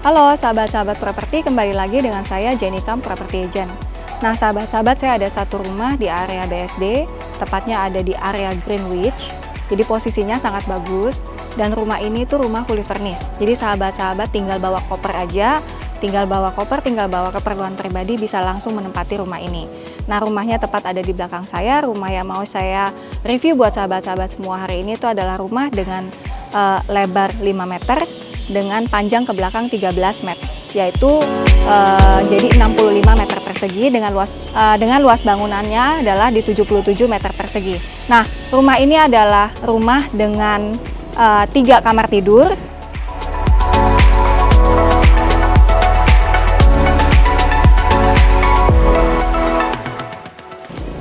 Halo sahabat-sahabat properti, kembali lagi dengan saya Jenny Tam Property Agent. Nah sahabat-sahabat, saya ada satu rumah di area BSD, tepatnya ada di area Greenwich. Jadi posisinya sangat bagus dan rumah ini tuh rumah fully furnished. Jadi sahabat-sahabat tinggal bawa koper aja, tinggal bawa keperluan pribadi bisa langsung menempati rumah ini. Nah rumahnya tepat ada di belakang saya. Rumah yang mau saya review buat sahabat-sahabat semua hari ini itu adalah rumah dengan lebar 5 meter dengan panjang ke belakang 13 meter, yaitu jadi 65 meter persegi dengan luas bangunannya adalah di 77 meter persegi. Nah, rumah ini adalah rumah dengan 3 kamar tidur.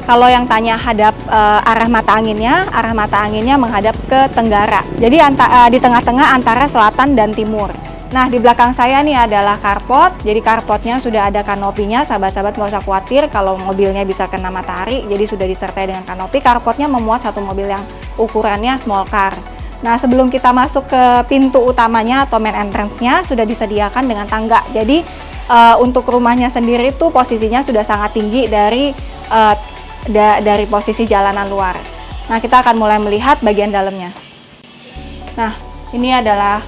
Kalau yang tanya hadap arah mata anginnya menghadap ke tenggara. Jadi di tengah-tengah antara selatan dan timur. Nah, di belakang saya nih adalah carport. Jadi carportnya sudah ada kanopinya. Sahabat-sahabat nggak usah khawatir kalau mobilnya bisa kena matahari. Jadi sudah disertai dengan kanopi. Carportnya memuat satu mobil yang ukurannya small car. Nah, sebelum kita masuk ke pintu utamanya atau main entrance-nya sudah disediakan dengan tangga. Jadi untuk rumahnya sendiri itu posisinya sudah sangat tinggi dari posisi jalanan luar. Nah, kita akan mulai melihat bagian dalamnya. Nah, ini adalah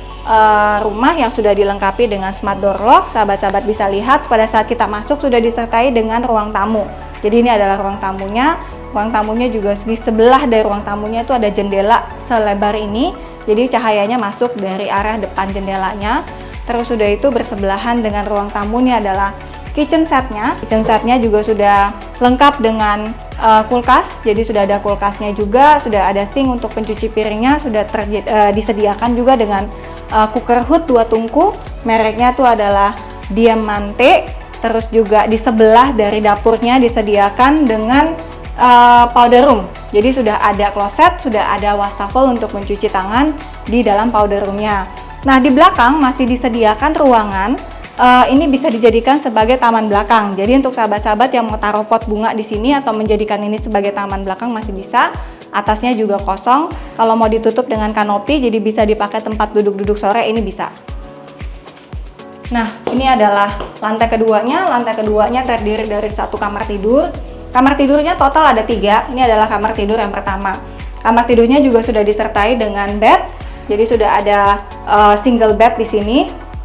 rumah yang sudah dilengkapi dengan smart door lock. Sahabat-sahabat bisa lihat pada saat kita masuk sudah disertai dengan ruang tamu. Jadi ini adalah ruang tamunya. Ruang tamunya juga di sebelah dari ruang tamunya itu ada jendela selebar ini. Jadi cahayanya masuk dari arah depan jendelanya. Terus sudah itu bersebelahan dengan ruang tamu ini adalah kitchen setnya. Kitchen setnya juga sudah lengkap dengan kulkas. Jadi sudah ada kulkasnya juga, sudah ada sink untuk pencuci piringnya, sudah disediakan juga dengan cooker hood 2 tungku. Mereknya itu adalah Diamante. Terus juga di sebelah dari dapurnya disediakan dengan powder room. Jadi sudah ada kloset, sudah ada wastafel untuk mencuci tangan di dalam powder roomnya. Nah, di belakang masih disediakan ruangan. Ini bisa dijadikan sebagai taman belakang. Jadi untuk sahabat-sahabat yang mau taruh pot bunga di sini atau menjadikan ini sebagai taman belakang masih bisa. Atasnya juga kosong. Kalau mau ditutup dengan kanopi, jadi bisa dipakai tempat duduk-duduk sore, ini bisa. Nah, ini adalah lantai keduanya. Lantai keduanya terdiri dari 1 kamar tidur. Kamar tidurnya total ada 3. Ini adalah kamar tidur yang pertama. Kamar tidurnya juga sudah disertai dengan bed. Jadi sudah ada single bed di sini.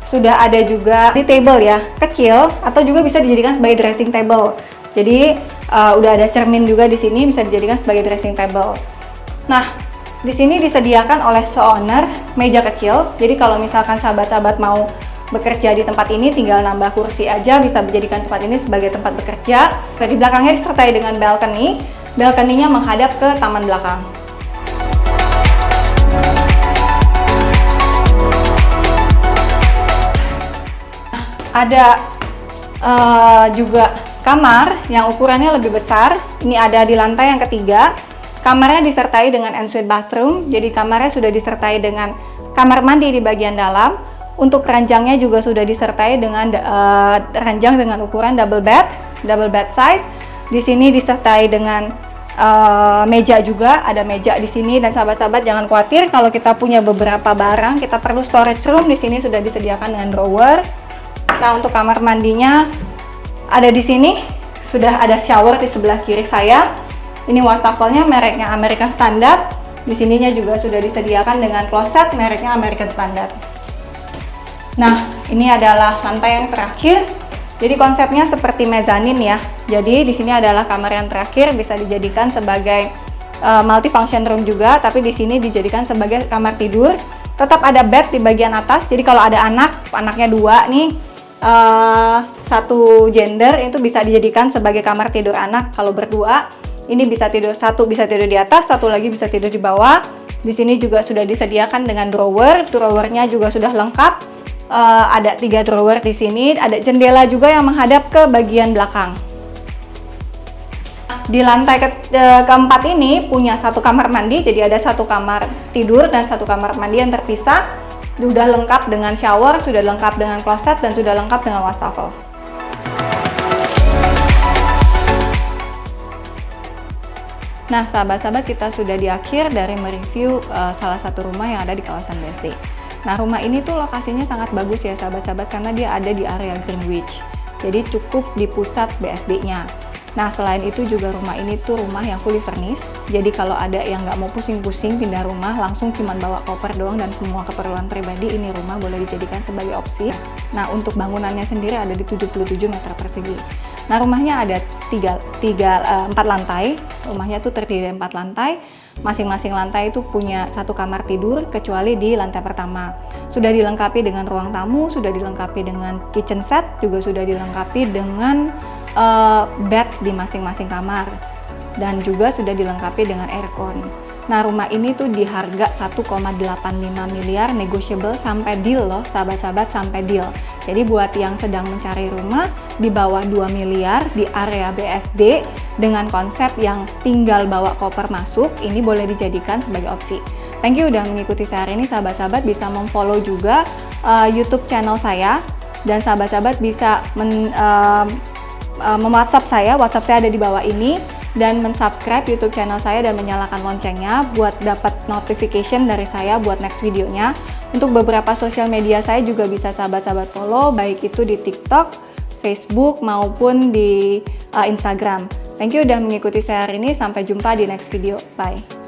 Sudah ada juga di table ya, kecil atau juga bisa dijadikan sebagai dressing table. Jadi udah ada cermin juga di sini, bisa dijadikan sebagai dressing table. Nah, di sini disediakan oleh owner meja kecil. Jadi kalau misalkan sahabat-sahabat mau bekerja di tempat ini, tinggal nambah kursi aja, bisa menjadikan tempat ini sebagai tempat bekerja. Nah, di belakangnya disertai dengan balcony. Balcony-nya menghadap ke taman belakang. Ada juga kamar yang ukurannya lebih besar. Ini ada di lantai yang ketiga. Kamarnya disertai dengan ensuite bathroom. Jadi kamarnya sudah disertai dengan kamar mandi di bagian dalam. Untuk ranjangnya juga sudah disertai dengan ranjang dengan ukuran double bed size. Di sini disertai dengan meja juga, ada meja di sini. Dan sahabat-sahabat jangan khawatir kalau kita punya beberapa barang, kita perlu storage room. Di sini sudah disediakan dengan drawer. Nah, untuk kamar mandinya ada di sini, sudah ada shower di sebelah kiri saya. Ini wastafelnya mereknya American Standard. Di sininya juga sudah disediakan dengan kloset mereknya American Standard. Nah, ini adalah lantai yang terakhir. Jadi konsepnya seperti mezanin ya. Jadi di sini adalah kamar yang terakhir, bisa dijadikan sebagai multifunction room juga, tapi di sini dijadikan sebagai kamar tidur. Tetap ada bed di bagian atas. Jadi kalau ada anaknya 2 nih, satu gender itu bisa dijadikan sebagai kamar tidur anak. Kalau berdua ini bisa tidur, satu bisa tidur di atas, satu lagi bisa tidur di bawah. Di sini juga sudah disediakan dengan drawernya juga sudah lengkap. Ada 3 drawer di sini. Ada jendela juga yang menghadap ke bagian belakang. Di lantai keempat ini punya 1 kamar mandi. Jadi ada 1 kamar tidur dan 1 kamar mandi yang terpisah. Sudah lengkap dengan shower, sudah lengkap dengan kloset, dan sudah lengkap dengan wastafel. Nah, sahabat-sahabat, kita sudah di akhir dari mereview salah satu rumah yang ada di kawasan BSD. Nah, rumah ini tuh lokasinya sangat bagus ya sahabat-sahabat karena dia ada di area Greenwich. Jadi cukup di pusat BSD-nya. Nah, selain itu juga rumah ini tuh rumah yang fully furnished. Jadi kalau ada yang nggak mau pusing-pusing pindah rumah, langsung cuman bawa koper doang dan semua keperluan pribadi, ini rumah boleh dijadikan sebagai opsi. Nah, untuk bangunannya sendiri ada di 77 meter persegi. Nah, rumahnya ada 4 lantai. Rumahnya tuh terdiri dari 4 lantai. Masing-masing lantai itu punya 1 kamar tidur, kecuali di lantai pertama. Sudah dilengkapi dengan ruang tamu, sudah dilengkapi dengan kitchen set, juga sudah dilengkapi dengan bed di masing-masing kamar. Dan juga sudah dilengkapi dengan aircon. Nah, rumah ini tuh di harga 1,85 miliar, negotiable sampai deal loh, sahabat-sahabat, sampai deal. Jadi buat yang sedang mencari rumah di bawah 2 miliar di area BSD dengan konsep yang tinggal bawa koper masuk, ini boleh dijadikan sebagai opsi. Thank you udah mengikuti saya hari ini, sahabat-sahabat bisa memfollow juga YouTube channel saya, dan sahabat-sahabat bisa WhatsApp saya ada di bawah ini, dan mensubscribe YouTube channel saya dan menyalakan loncengnya buat dapat notification dari saya buat next videonya. Untuk beberapa sosial media saya juga bisa sahabat-sahabat follow, baik itu di TikTok, Facebook, maupun di Instagram. Thank you udah mengikuti saya hari ini, sampai jumpa di next video. Bye!